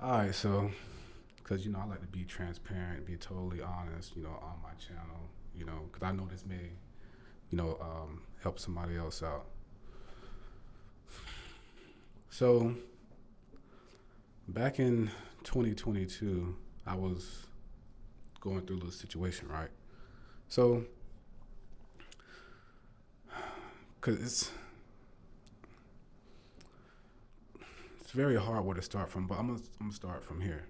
All right, so because I like to be transparent, be totally honest, on my channel, because I know this may, help somebody else out. So back in 2022, I was going through a little situation, right? So, because it's very hard where to start from, but I'm gonna start from here.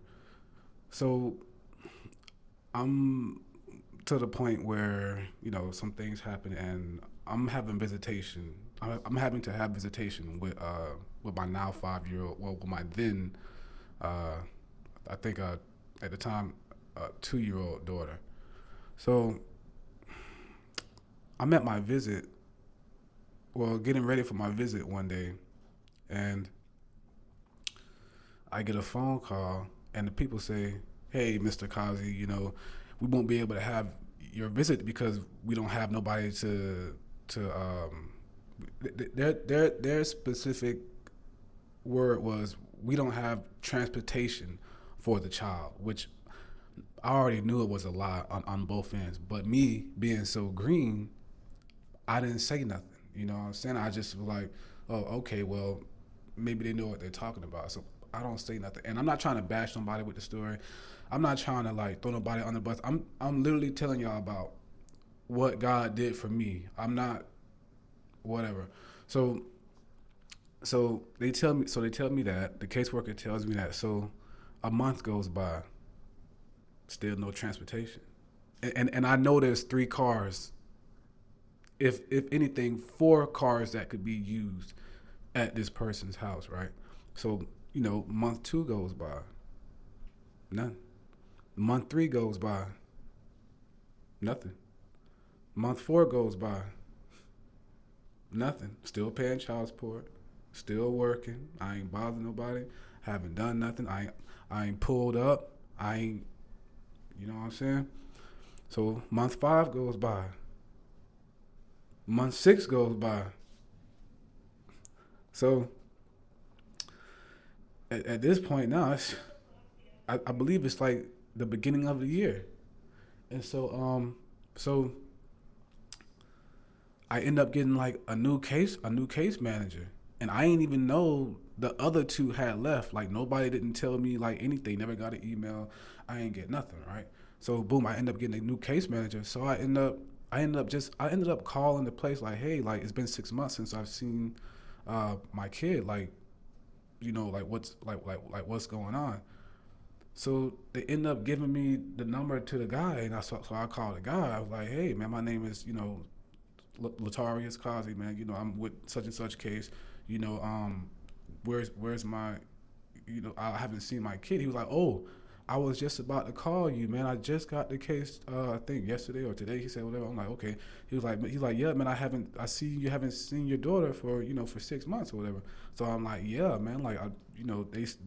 So I'm to the point where some things happen, and I'm having visitation. I'm having to have visitation with my now 5 year old. Well, with my then uh, I think at the time 2 year old daughter. So I'm at my visit. Well, getting ready for my visit one day, and I get a phone call, and the people say, "Hey, Mr. Kazi, we won't be able to have your visit because we don't have nobody to." Their specific word was, "We don't have transportation for the child," which I already knew it was a lie on both ends. But me being so green, I didn't say nothing. You know what I'm saying? I just was like, "Oh, okay, well, maybe they know what they're talking about." So I don't say nothing. And I'm not trying to bash somebody with the story. I'm not trying to like throw nobody on the bus. I'm literally telling y'all about what God did for me. I'm not whatever. So they tell me that the caseworker tells me that. So a month goes by, still no transportation. And I know there's 3 cars, if anything, 4 cars that could be used at this person's house, right? So, month 2 goes by, none. Month 3 goes by, nothing. Month 4 goes by, nothing. Still paying child support, still working. I ain't bothering nobody. Haven't done nothing. I ain't pulled up. I ain't, you know what I'm saying? So month 5 goes by. Month 6 goes by. So at this point now, I believe it's like the beginning of the year, and so I end up getting like a new case manager, and I ain't even know the other 2 had left. Like nobody didn't tell me like anything. Never got an email. I ain't get nothing, right? So boom, I end up getting a new case manager. So I ended up calling the place like, hey, like it's been 6 months since I've seen my kid. Like like what's going on? So they end up giving me the number to the guy, and so I called the guy. I was like, hey man, my name is Latarius Kazi, man. I'm with such and such case. You know, where's my, I haven't seen my kid. He was like, oh, I was just about to call you, man. I just got the case. I think yesterday or today. He said whatever. I'm like, okay. He's like, yeah, man. I see you haven't seen your daughter for 6 months or whatever. So I'm like, yeah, man. Like,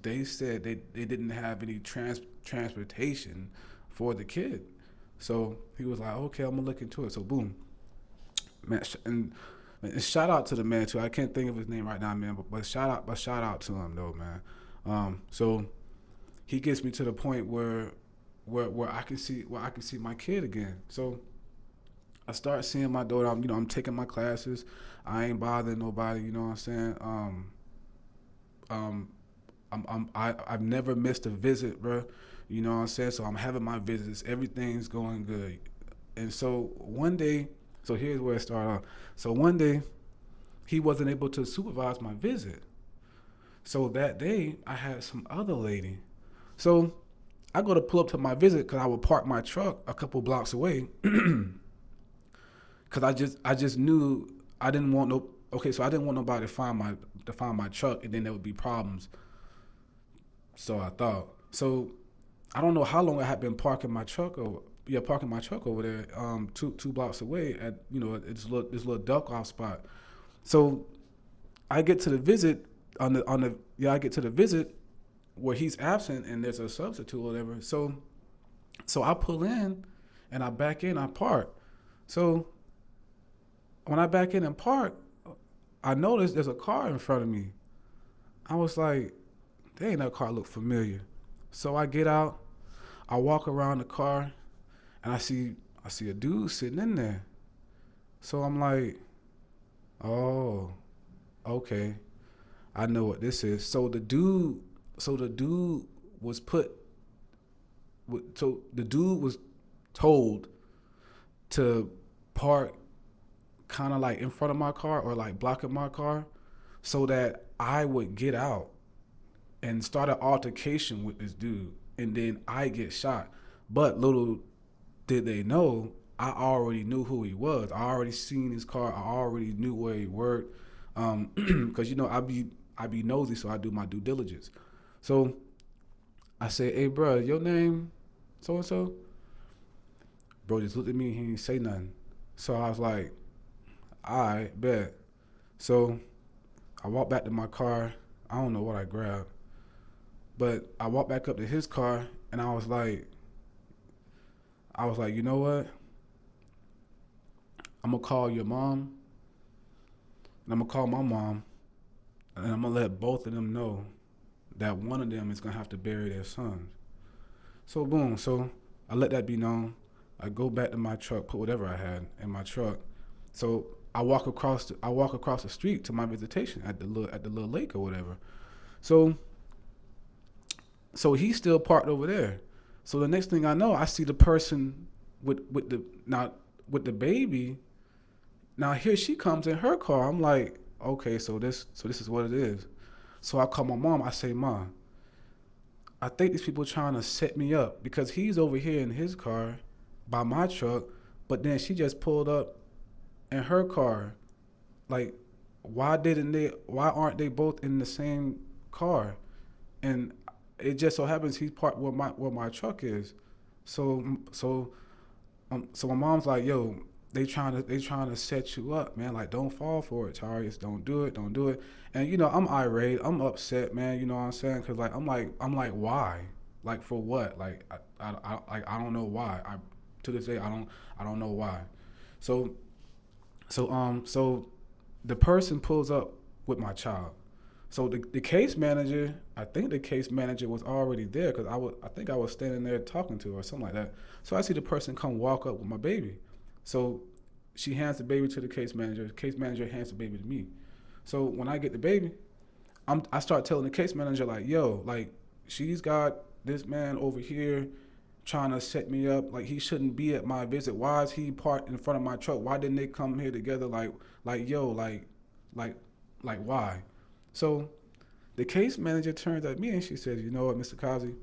they said they didn't have any transportation for the kid. So he was like, okay, I'm gonna look into it. So boom, man, and shout out to the man too. I can't think of his name right now, man. But shout out to him though, man. So he gets me to the point where I can see my kid again. So I start seeing my daughter. I'm taking my classes. I ain't bothering nobody. You know what I'm saying? Um, I've never missed a visit, bro. You know what I'm saying? So I'm having my visits. Everything's going good. And so one day, so here's where it started off. So one day, he wasn't able to supervise my visit. So that day, I had some other lady. So I go to pull up to my visit because I would park my truck a couple blocks away because I just knew I didn't want no. Okay, so I didn't want nobody to find my truck, and then there would be problems. So I thought. So I don't know how long I had been parking my truck over there, two blocks away at this little duck off spot. So I get to the visit I get to the visit where he's absent and there's a substitute or whatever. So I pull in and I back in, I park. So when I back in and park, I noticed there's a car in front of me. I was like, dang, that car looked familiar. So I get out, I walk around the car, and I see a dude sitting in there. So I'm like, oh, okay, I know what this is. So the dude was put. So the dude was told to park kind of like in front of my car or like blocking my car, so that I would get out and start an altercation with this dude, and then I get shot. But little did they know, I already knew who he was. I already seen his car. I already knew where he worked. Because I be nosy, so I do my due diligence. So I said, "Hey, bro, your name so and so." Bro just looked at me. He didn't say nothing. So I was like, "All right, bet." So I walked back to my car. I don't know what I grabbed, but I walked back up to his car, and I was like, you know what? I'm gonna call your mom, and I'm gonna call my mom, and I'm gonna let both of them know that one of them is gonna have to bury their sons. So boom. So I let that be known. I go back to my truck, put whatever I had in my truck. So I walk across the street to my visitation at the little lake or whatever. So so he's still parked over there. So the next thing I know, I see the person with the baby. Now here she comes in her car. I'm like, okay, so this is what it is. So I call my mom. I say, Mom, I think these people trying to set me up because he's over here in his car by my truck, but then she just pulled up in her car. Like, why aren't they both in the same car? And it just so happens he's parked where my truck is. So my mom's like, yo, they trying to set you up, man. Like, don't fall for it, Tarius. Don't do it. And I'm irate. I'm upset, man. You know what I'm saying? Cause like I'm like, why? Like for what? Like I don't know why. To this day I don't know why. So so the person pulls up with my child. So the case manager, I think the case manager was already there because I think I was standing there talking to her or something like that. So I see the person come walk up with my baby. So she hands the baby to the case manager. The case manager hands the baby to me. So when I get the baby, I start telling the case manager like, yo, like she's got this man over here trying to set me up. Like he shouldn't be at my visit. Why is he parked in front of my truck? Why didn't they come here together? Like yo, like, like why? So the case manager turns at me and she says, you know what, Mr. Kazi,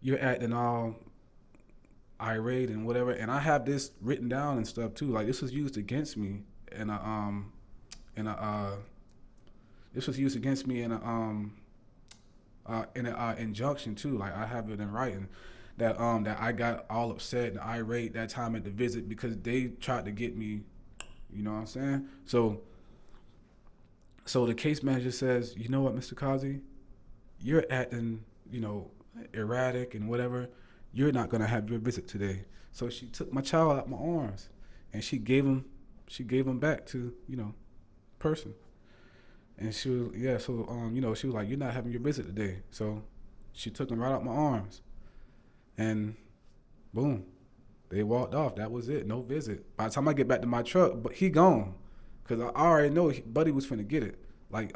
you're acting all irate and whatever. And I have this written down and stuff too. Like this was used against me in a this was used against me in a injunction too. Like I have it in writing that I got all upset and irate that time at the visit because they tried to get me. You know what I'm saying? So the case manager says, you know what, Mr. Kazi, you're acting, erratic and whatever. You're not gonna have your visit today. So she took my child out my arms, and she gave him back to person. And she was yeah. So she was like, you're not having your visit today. So she took him right out my arms, and boom, they walked off. That was it. No visit. By the time I get back to my truck, but he gone. Cause I already know Buddy was finna get it. Like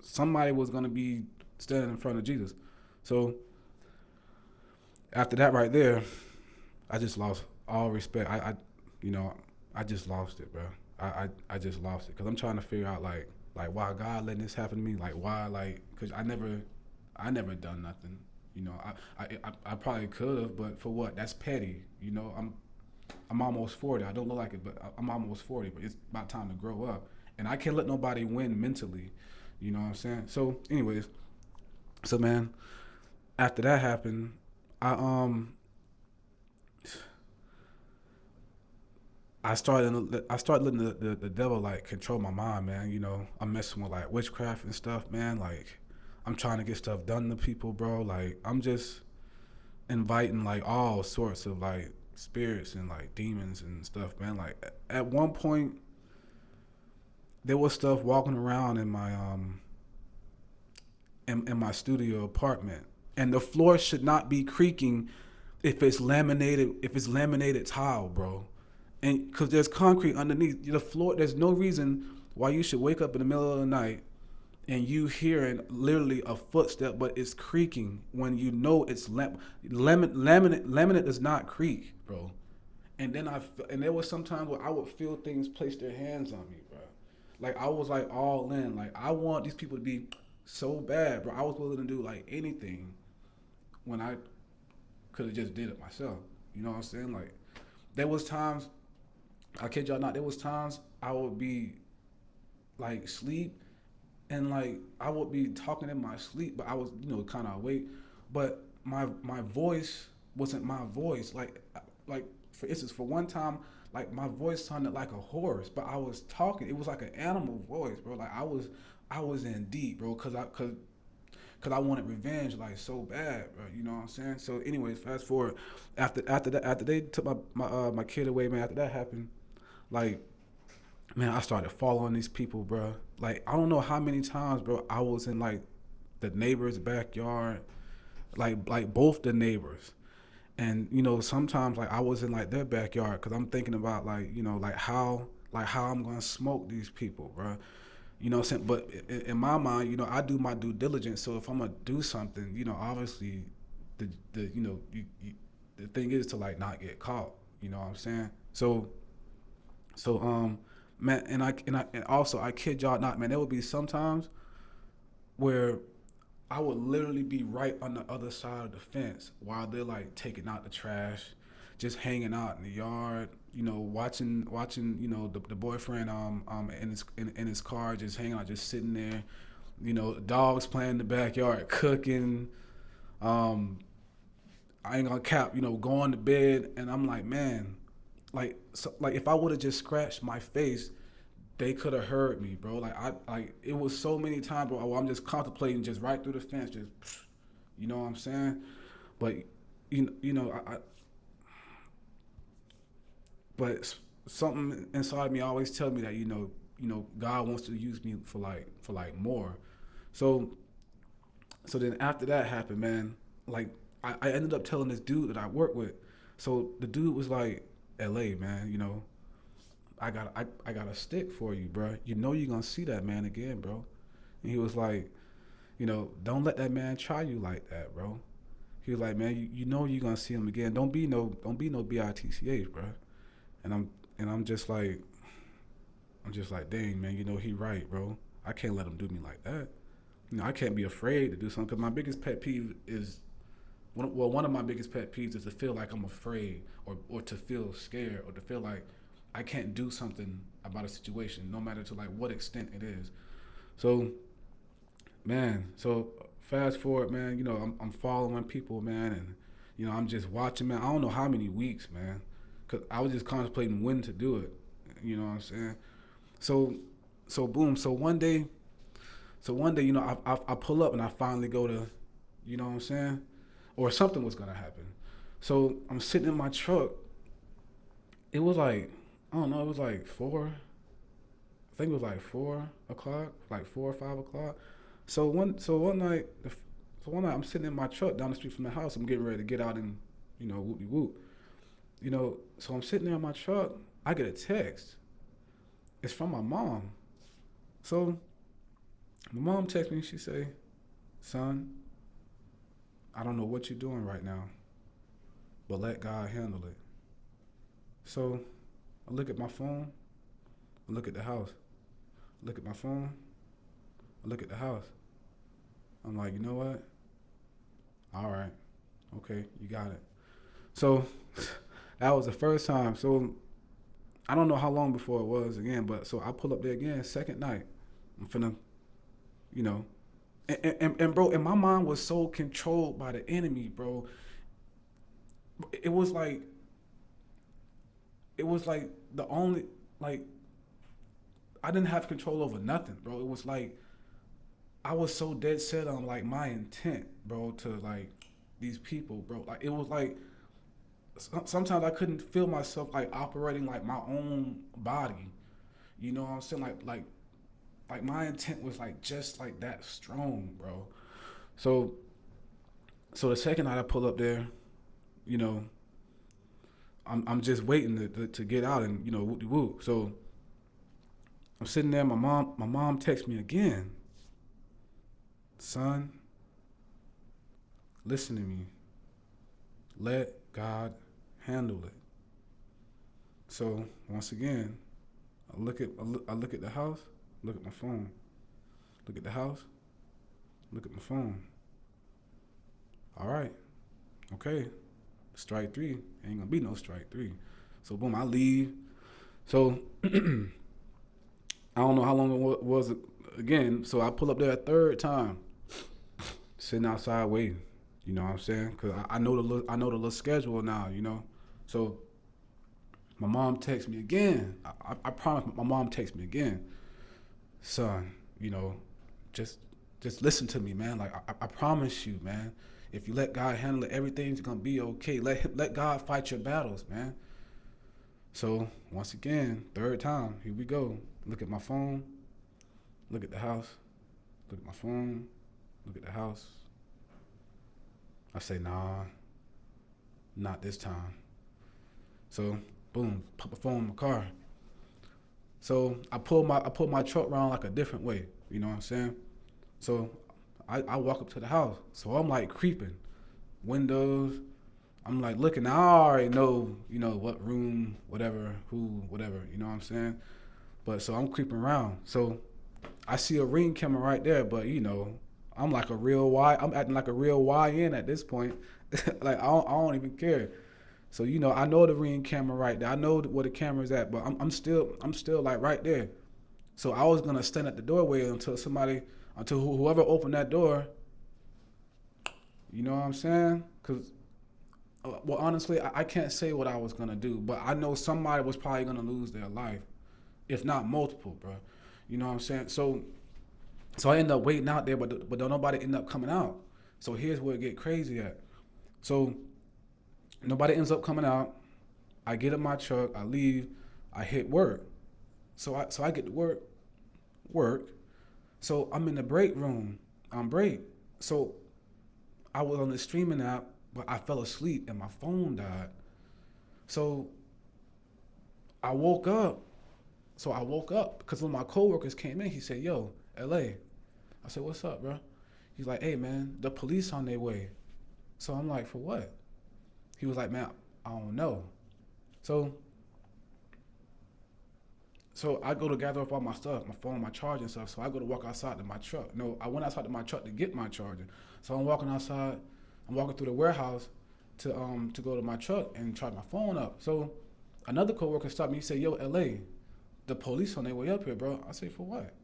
somebody was gonna be standing in front of Jesus. So after that right there, I just lost all respect. You know, I just lost it, bro. I just lost it. Cause I'm trying to figure out like why God letting this happen to me. Like why cause I never done nothing. I probably could have, but for what? That's petty. I'm almost 40. I don't look like it, but I'm almost 40. But it's about time to grow up, and I can't let nobody win mentally. You know what I'm saying? So, anyways, so man, after that happened, I um I started letting the devil like control my mind, man. I'm messing with like witchcraft and stuff, man. Like I'm trying to get stuff done to people, bro. Like I'm just inviting like all sorts of like spirits and like demons and stuff, man. Like at one point there was stuff walking around in my studio apartment. And the floor should not be creaking if it's laminated tile, bro. And because there's concrete underneath the floor, there's no reason why you should wake up in the middle of the night and you hearing literally a footstep, but it's creaking when you know it's laminate does not creak, bro. And then and there was some times where I would feel things place their hands on me, bro. Like I was like all in. Like I want these people to be so bad, bro. I was willing to do like anything when I could have just did it myself. You know what I'm saying? Like there was times, I kid y'all not, there was times I would be like sleep and like I would be talking in my sleep, but I was kind of awake, but my voice wasn't my voice. Like for instance, for one time, like my voice sounded like a horse, but I was talking. It was like an animal voice, bro. Like I was in deep, bro, cause I wanted revenge like so bad, bro. You know what I'm saying? So, anyways, fast forward after they took my kid away, man. After that happened, like man, I started following these people, bro. Like I don't know how many times, bro, I was in like the neighbor's backyard, like both the neighbors, and sometimes like I was in like their backyard because I'm thinking about like like how I'm gonna smoke these people, bro. You know what I'm saying? But in my mind, I do my due diligence. So if I'm gonna do something, obviously, the the thing is to like not get caught. You know what I'm saying? So man, and also I kid y'all not, man. There would be sometimes where I would literally be right on the other side of the fence while they're like taking out the trash, just hanging out in the yard, watching, the boyfriend in his car, just hanging out, just sitting there, dogs playing in the backyard, cooking. Um, I ain't gonna cap, going to bed, and I'm like, man, like if I would have just scratched my face, they could have heard me, bro. Like it was so many times, bro. I'm just contemplating, just right through the fence, just, you know what I'm saying? But but something inside me always tell me that God wants to use me for like more. So so then after that happened, man, like I ended up telling this dude that I work with. So the dude was like, "L.A. man, I got a stick for you, bro. You know you're gonna see that man again, bro." And he was like, don't let that man try you like that, bro. He was like, man, you know you're gonna see him again. Don't be no bitch, bro. And I'm just like, dang, man, he right, bro. I can't let him do me like that. I can't be afraid to do something. Cause my biggest pet peeve is one of my biggest pet peeves is to feel like I'm afraid or to feel scared or to feel like I can't do something about a situation, no matter to like what extent it is. So, man, fast forward, man, I'm following people, man, and I'm just watching, man. I don't know how many weeks, man, cause I was just contemplating when to do it. You know what I'm saying? So, so boom. So one day, I pull up and I finally go to, you know what I'm saying, or something was gonna happen. So I'm sitting in my truck. It was like I don't know. It was like four. I think it was like 4 o'clock, like 4 or 5 o'clock. So one night I'm sitting in my truck down the street from the house. I'm getting ready to get out and whoop de whoop. So I'm sitting there in my truck. I get a text. It's from my mom. So my mom texts me. She say, "Son, I don't know what you're doing right now, but let God handle it." So I look at my phone. I look at the house. I look at my phone. I look at the house. I'm like, you know what? All right. Okay, you got it. So that was the first time. So I don't know how long before it was again, but so I pull up there again, second night. I'm finna, you know, and bro, and my mind was so controlled by the enemy, bro. It was like it was like the only like I didn't have control over nothing, bro. It was like I was so dead set on like my intent, bro, to like these people, bro. Like it was like sometimes I couldn't feel myself like operating like my own body. You know what I'm saying? Like my intent was like just like that strong, bro. So So the second night I pull up there, you know, I'm just waiting to get out and whoop de whoop. So I'm sitting there. My mom texts me again. Son, listen to me. Let God handle it. So once again, I look at the house, look at my phone, look at the house, look at my phone. All right, okay, strike three. Ain't gonna be no strike three. So boom, I leave. So I don't know how long it was again. So I pull up there a third time, sitting outside waiting. You know what I'm saying? Cause I know I know the little schedule now. So my mom texts me again. I promise my mom texts me again. Son, just just listen to me, man. Like I promise you, man. If you let God handle it, everything's gonna be okay. Let God fight your battles, man. So once again, third time, here we go. Look at my phone, look at the house, look at my phone, look at the house. I say, nah, not this time. So boom, put my phone in my car. So I pull my truck around like a different way. You know what I'm saying? So I walk up to the house. So I'm like creeping, windows. I'm like looking. I already know, what room, whatever, who, whatever. You know what I'm saying? But so I'm creeping around. So I see a ring camera right there. But I'm like a real Y. I'm acting like a real YN at this point. Like I don't even care. So I know the ring camera right there. I know where the camera's at. But I'm still like right there. So I was gonna stand at the doorway until whoever opened that door. You know what I'm saying? Cause well, honestly, I can't say what I was gonna do, but I know somebody was probably gonna lose their life, if not multiple, bro. You know what I'm saying? So I ended up waiting out there, but don't nobody end up coming out. So here's where it get crazy at. So nobody ends up coming out. I get in my truck, I leave, I hit work. So I get to work. So I'm in the break room. I'm break. So I was on the streaming app, but I fell asleep and my phone died. So I woke up. Because when my coworkers came in, he said, "Yo, LA." I said, "What's up, bro?" He's like, "Hey, man, the police on their way." So I'm like, "For what?" He was like, "Man, I don't know." So I go to gather up all my stuff, my phone, my charger and stuff. So I go to walk outside to my truck. No, I went outside to my truck to get my charger. So I'm walking outside. I'm walking through the warehouse to go to my truck and charge my phone up. So another coworker stopped me. He said, "Yo, LA, the police on their way up here, bro." I said, "For what?"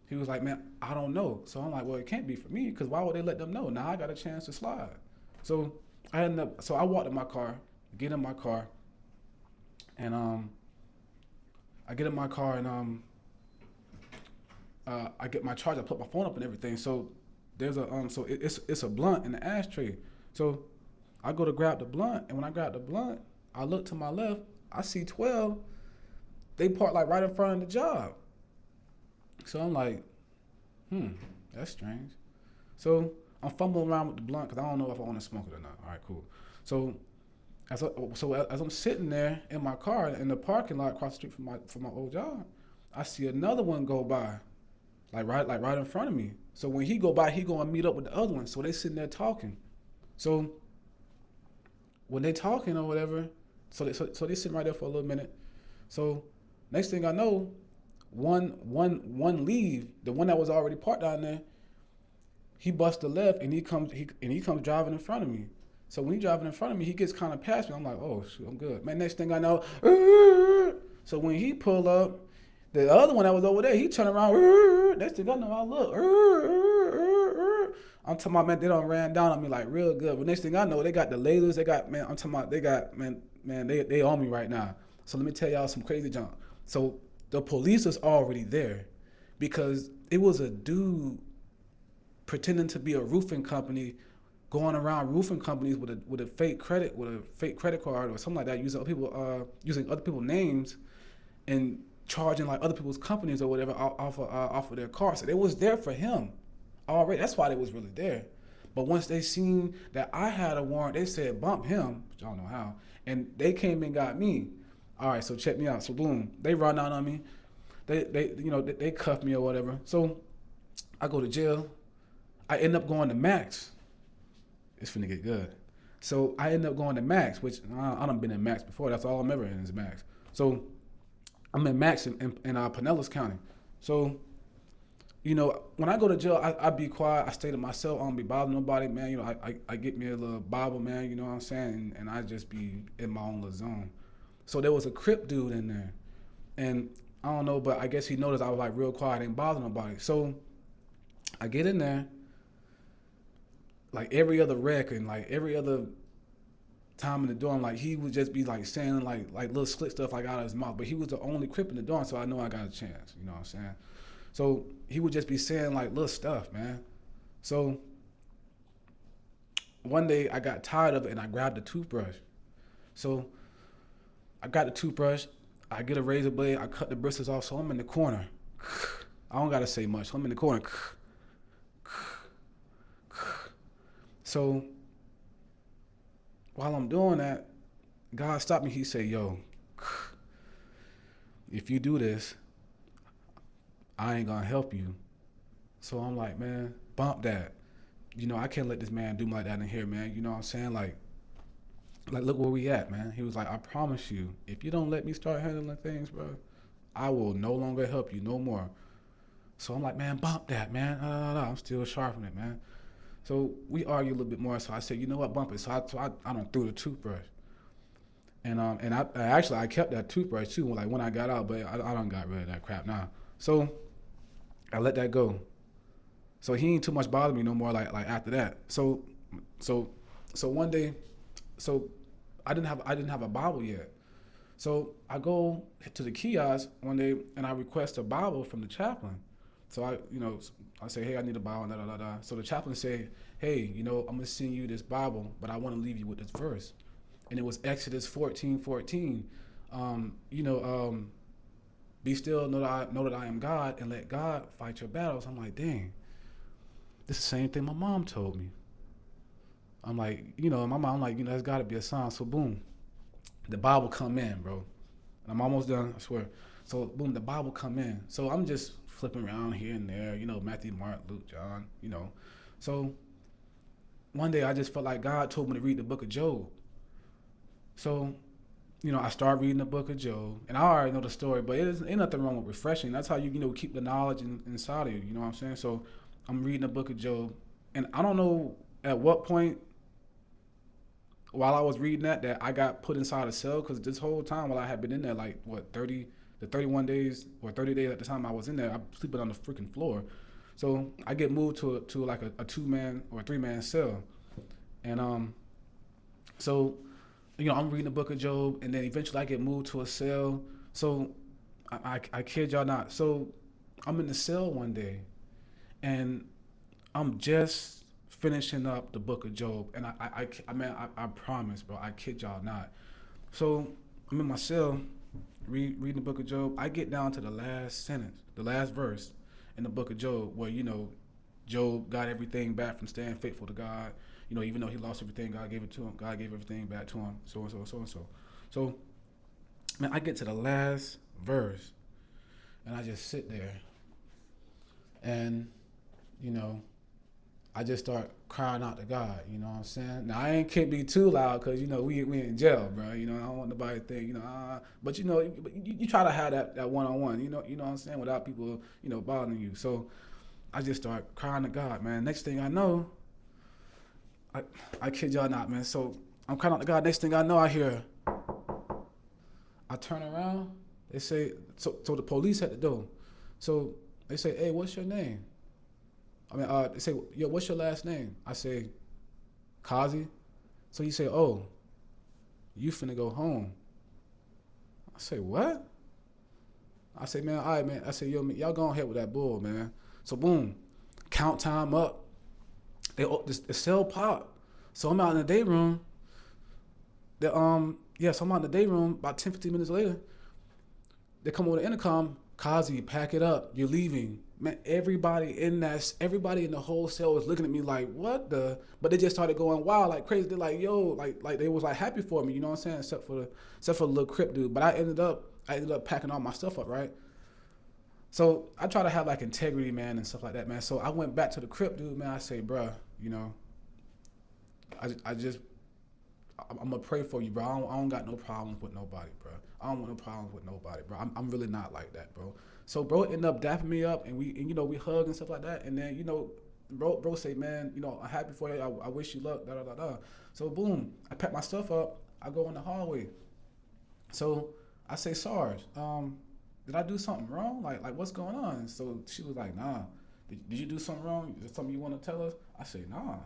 He was like, "Man, I don't know." So I'm like, "Well, it can't be for me, because why would they let them know? Now I got a chance to slide." So I walked in my car, get in my car, and I get in my car and I get my charger, I put my phone up and everything. So there's it's a blunt in the ashtray. So I go to grab the blunt, and when I grab the blunt, I look to my left, I see 12. They parked like right in front of the job. So I'm like, that's strange. So I'm fumbling around with the blunt because I don't know if I want to smoke it or not. All right, cool. So as I'm sitting there in my car in the parking lot across the street from my old job, I see another one go by, like right in front of me. So when he go by, he go and meet up with the other one. So they sitting there talking. So when they talking or whatever, so they sitting right there for a little minute. So next thing I know, one leave, the one that was already parked down there, he busts the left and he comes driving in front of me. So when he driving in front of me, he gets kind of past me. I'm like, oh shoot, I'm good. Man, next thing I know, so when he pull up, the other one that was over there, he turn around. Next thing I know, I look. I'm talking about, man, they done ran down on me like real good. But next thing I know, they got the lasers. They got, man, I'm talking about, they got, man, they on me right now. So let me tell y'all some crazy junk. So the police was already there because it was a dude pretending to be a roofing company, going around roofing companies with a fake credit card or something like that, using other people's names and charging like other people's companies or whatever off of their car. So they was there for him already. That's why they was really there. But once they seen that I had a warrant, they said bump him, which I don't know how, and they came and got me. All right, so check me out. So boom, they run out on me. They cuff me or whatever. So I go to jail. I end up going to Max. It's finna get good. So I end up going to Max, which I done been in Max before. That's all I'm ever in is Max. So I'm in Max in Pinellas County. So, when I go to jail, I be quiet. I stay to myself. I don't be bothering nobody, man. I get me a little Bible, man. You know what I'm saying? And I just be in my own little zone. So there was a Crip dude in there. And I don't know, but I guess he noticed I was like real quiet, ain't bother nobody. So I get in there, like every other wreck and like every other time in the dorm, like he would just be like saying like little slick stuff like out of his mouth. But he was the only Crip in the dorm, so I know I got a chance. You know what I'm saying? So he would just be saying like little stuff, man. So one day I got tired of it and I grabbed a toothbrush. So I got the toothbrush, I get a razor blade, I cut the bristles off, so I'm in the corner. I don't gotta say much. I'm in the corner. So while I'm doing that, God stopped me. He said, yo, if you do this, I ain't gonna help you. So I'm like, man, bump that. I can't let this man do me like that in here, man. You know what I'm saying? Like look where we at, man. He was like, I promise you, if you don't let me start handling things, bro, I will no longer help you no more. So I'm like, man, bump that, man. I'm still sharpening it, man. So we argue a little bit more. So I said, you know what, bump it. So I done threw the toothbrush. And I kept that toothbrush too, like when I got out, but I done got rid of that crap now. So I let that go. So he ain't too much bother me no more like after that. So one day, so I didn't have a Bible yet. So I go to the kiosk one day and I request a Bible from the chaplain. So I say, hey, I need a Bible, da da da da. So the chaplain say, hey, I'm gonna send you this Bible, but I want to leave you with this verse. And it was Exodus 14:14. Be still, know that I am God, and let God fight your battles. I'm like, dang, this is the same thing my mom told me. I'm like, my mom, I'm like, that's got to be a sign. So boom, the Bible come in, bro. And I'm almost done, I swear. So boom, the Bible come in. So I'm just flipping around here and there, Matthew, Mark, Luke, John, So one day I just felt like God told me to read the book of Job. So, I started reading the book of Job, and I already know the story, but ain't nothing wrong with refreshing. That's how you, keep the knowledge inside of you, you know what I'm saying? So I'm reading the book of Job, and I don't know at what point while I was reading that I got put inside a cell, because this whole time while I had been in there, like, 31 days or 30 days at the time I was in there, I'm sleeping on the freaking floor. So I get moved to like a 2-man or a 3-man cell. And so I'm reading the book of Job, and then eventually I get moved to a cell. So I kid y'all not. So I'm in the cell one day, and I'm just finishing up the book of Job, and I promise, bro, I kid y'all not. So I'm in my cell, reading the book of Job. I get down to the last sentence, the last verse in the book of Job, where Job got everything back from staying faithful to God. Even though he lost everything, God gave it to him. God gave everything back to him. So and so, so and so. So, man, I get to the last verse, and I just sit there, and I just start crying out to God. You know what I'm saying? Now I can't be too loud because we in jail, bro. I don't want nobody to think but you try to have that one-on-one. You know what I'm saying, without people bothering you. So I just start crying to God, man. Next thing I know, I kid y'all not, man. So I'm crying out to God. Next thing I know, I hear. I turn around. They say so the police at the door. So they say, hey, what's your name? They say, yo, what's your last name? I say, Kazi. So he say, oh, you finna go home. I say, what? I say, man, all right, man. I say, yo, man, y'all go ahead with that bull, man. So boom, count time up. The cell pop. So I'm out in the day room. So I'm out in the day room. About 10, 15 minutes later, they come over the intercom. Kazi, pack it up. You're leaving. Man, everybody in the whole cell was looking at me like, what the? But they just started going wild like crazy. They're like, yo, like they was like happy for me, you know what I'm saying? Except for the little Crip dude. But I ended up packing all my stuff up, right? So I try to have like integrity, man, and stuff like that, man. So I went back to the Crip dude, man. I say, bruh, you know, I just I'm gonna pray for you, bro. I don't got no problems with nobody, bro. I don't want no problems with nobody, bro. I'm really not like that, bro. So bro ended up dapping me up, and we hug and stuff like that. And then bro say, man, I'm happy for you. I wish you luck, da da da da. So boom, I pack my stuff up. I go in the hallway. So I say, Sarge, did I do something wrong? Like what's going on? So she was like, nah. Did you do something wrong? Is there something you want to tell us? I say, nah.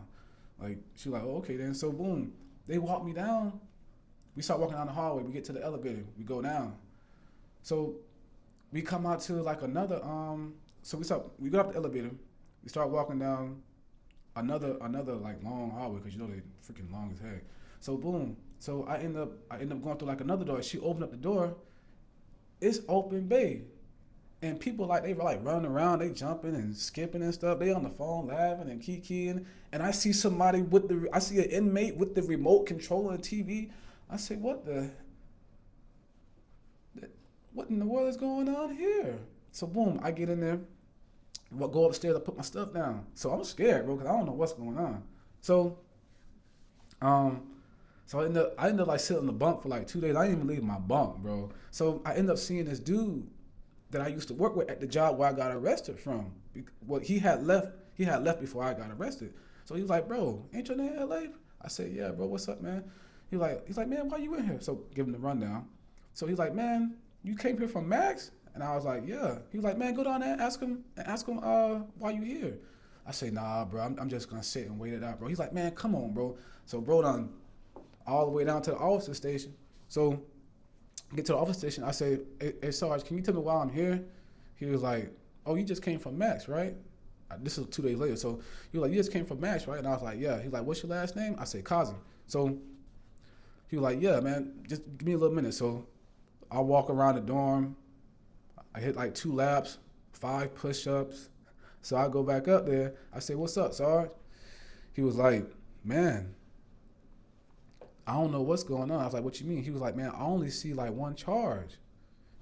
Like she was like, oh, okay then. So boom, they walk me down. We start walking down the hallway. We get to the elevator. We go down. So we come out to like another. So we go up the elevator. We start walking down another like long hallway because they freaking long as heck. So boom. So I end up going through like another door. She opened up the door. It's open bay. And people like they were like running around, they jumping and skipping and stuff. They on the phone laughing and kikiing. And I see I see an inmate with the remote controller TV. I say, what in the world is going on here? So boom, I get in there, go upstairs, I put my stuff down. So I'm scared, bro, because I don't know what's going on. So, um, so I ended up like sitting on the bunk for like 2 days. I didn't even leave my bunk, bro. So I ended up seeing this dude that I used to work with at the job where I got arrested from. Well, he had left before I got arrested. So he was like, bro, ain't your name LA? I said, yeah, bro, what's up, man? He's like, man, why you in here? So give him the rundown. So he's like, man, you came here from Max? And I was like, yeah. He was like, man, go down there and ask him why you here. I say, nah, bro, I'm just gonna sit and wait it out, bro. He's like, man, come on, bro. So bro done all the way down to the officer station. So get to the office station. I say, hey Sarge, can you tell me why I'm here? He was like, oh, you just came from Max, right? This is 2 days later. So he was like, you just came from Max, right? And I was like, yeah. He's like, what's your last name? I say, Kazi. So he was like, yeah, man, just give me a little minute. So I walk around the dorm. I hit like 2 laps, 5 push-ups. So I go back up there. I say, what's up, Sarge? He was like, man, I don't know what's going on. I was like, what you mean? He was like, man, I only see like one charge.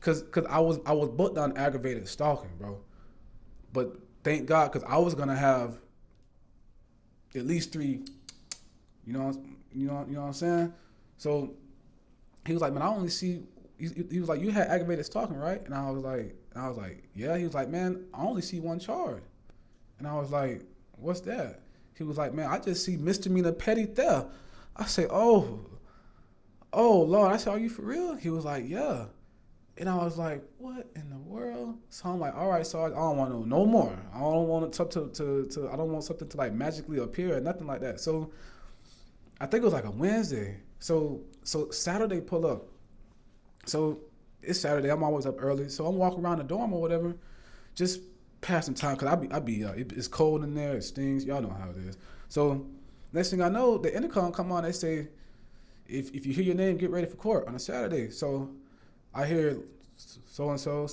Cause I was booked on aggravated stalking, bro. But thank God, cause I was gonna have at least 3, you know what I'm saying? So he was like, man, I only see. He was like, you had aggravated stalking, right? And I was like, yeah. He was like, man, I only see one charge. And I was like, what's that? He was like, man, I just see misdemeanor petty theft. I say, oh Lord. I said, are you for real? He was like, yeah. And I was like, what in the world? So I'm like, all right, Sarge, I don't want no more. I don't want something to I don't want something to like magically appear or nothing like that. So I think it was like a Wednesday. So Saturday pull up. So it's Saturday. I'm always up early. So I'm walking around the dorm or whatever, just passing time because it's cold in there. It stings. Y'all know how it is. So next thing I know, the intercom come on. They say, if you hear your name, get ready for court on a Saturday. So I hear so and so,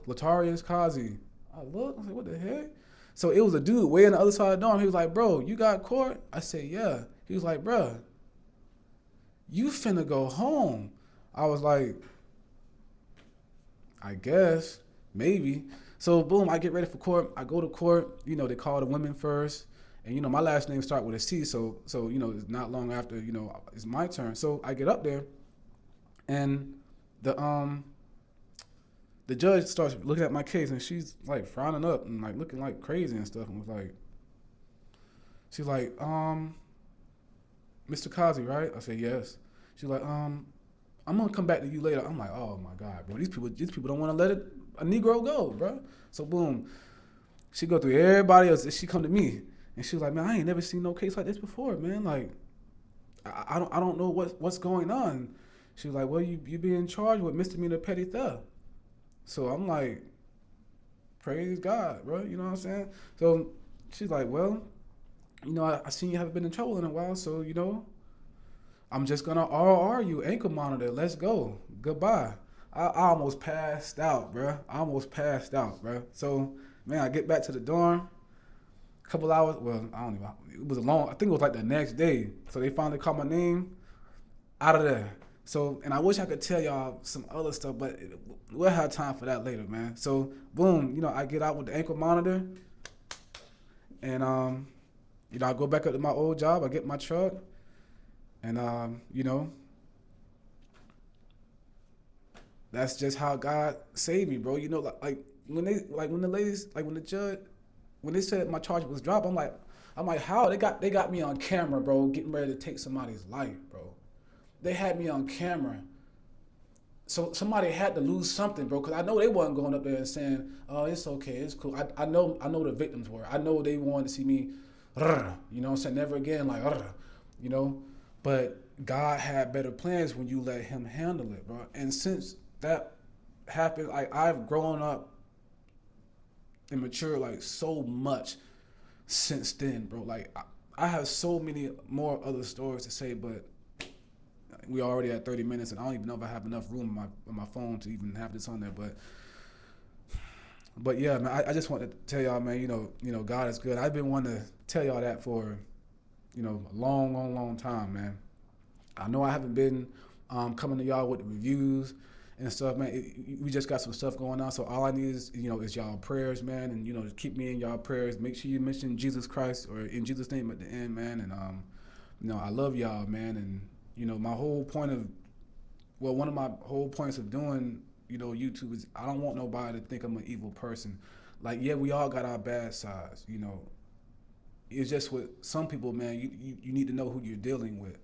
Latarius Kazi. I look. I said, what the heck? So it was a dude way on the other side of the dorm. He was like, bro, you got court? I said, yeah. He was like, bro, you finna go home. I was like, I guess, maybe. So boom, I get ready for court. I go to court. They call the women first. And my last name start with a C. So it's not long after, it's my turn. So I get up there and the judge starts looking at my case and she's like frowning up and like looking like crazy and stuff and was like, she's like, Mr. Kazi, right? I said, yes. She's like, I'm gonna come back to you later. I'm like, oh my God, bro. These people don't want to let a Negro go, bro. So boom, she go through everybody else. And she come to me and she was like, man, I ain't never seen no case like this before, man. Like, I don't know what's going on. She was like, well, you being charged with misdemeanor petty theft. So I'm like, praise God, bro. You know what I'm saying? So she's like, well, I seen you haven't been in trouble in a while, so I'm just gonna RR you, ankle monitor. Let's go. Goodbye. I almost passed out, bro. So Man, I get back to the dorm. A couple hours. Well, I don't even. It was a long. I think it was like the next day. So they finally called my name. Out of there. So, and I wish I could tell y'all some other stuff, but we'll have time for that later, man. So, boom, I get out with the ankle monitor, and I go back up to my old job. I get my truck, and that's just how God saved me, bro. Like when the ladies, like when the judge, when they said my charge was dropped, I'm like, how they got me on camera, bro, getting ready to take somebody's life, bro. They had me on camera. So somebody had to lose something, bro, because I know they wasn't going up there and saying, "Oh, it's okay, it's cool." I know the victims were. I know they wanted to see me, saying never again, like, you know. But God had better plans when you let Him handle it, bro. And since that happened, like I've grown up and matured like so much since then, bro. Like I have so many more other stories to say, but we already at 30 minutes, and I don't even know if I have enough room on my phone to even have this on there. But yeah, man, I just want to tell y'all, man, God is good. I've been wanting to tell y'all that for, a long, long, long time, man. I know I haven't been coming to y'all with the reviews and stuff, man. We just got some stuff going on, so all I need is y'all prayers, man, and just keep me in y'all prayers. Make sure you mention Jesus Christ or in Jesus' name at the end, man. And I love y'all, man. And my whole point of, one of my whole points of doing YouTube is I don't want nobody to think I'm an evil person. Like, yeah, we all got our bad sides. It's just with some people, man. You need to know who you're dealing with.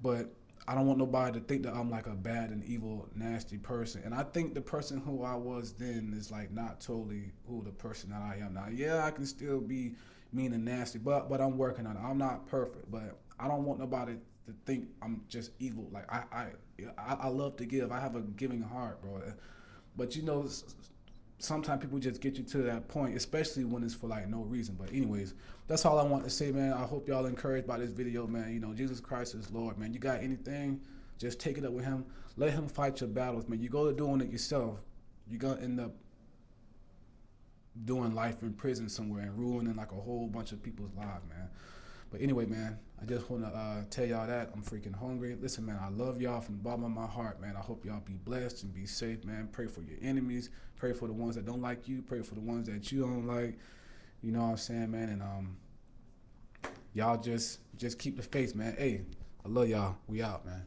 But I don't want nobody to think that I'm like a bad and evil, nasty person. And I think the person who I was then is like not totally who the person that I am now. Yeah, I can still be mean and nasty, but I'm working on it. I'm not perfect, but I don't want nobody to think I'm just evil. Like I love to give. I have a giving heart, bro. But sometimes people just get you to that point, especially when it's for like no reason. But anyways, that's all I want to say, man. I hope y'all encouraged by this video, man. Jesus Christ is Lord, man. You got anything, just take it up with Him. Let Him fight your battles, man. You go to doing it yourself, you're gonna end up doing life in prison somewhere and ruining like a whole bunch of people's lives, man. But anyway, man, I just want to tell y'all that I'm freaking hungry. Listen, man, I love y'all from the bottom of my heart, man. I hope y'all be blessed and be safe, man. Pray for your enemies. Pray for the ones that don't like you. Pray for the ones that you don't like. You know what I'm saying, man? And y'all just keep the faith, man. Hey, I love y'all. We out, man.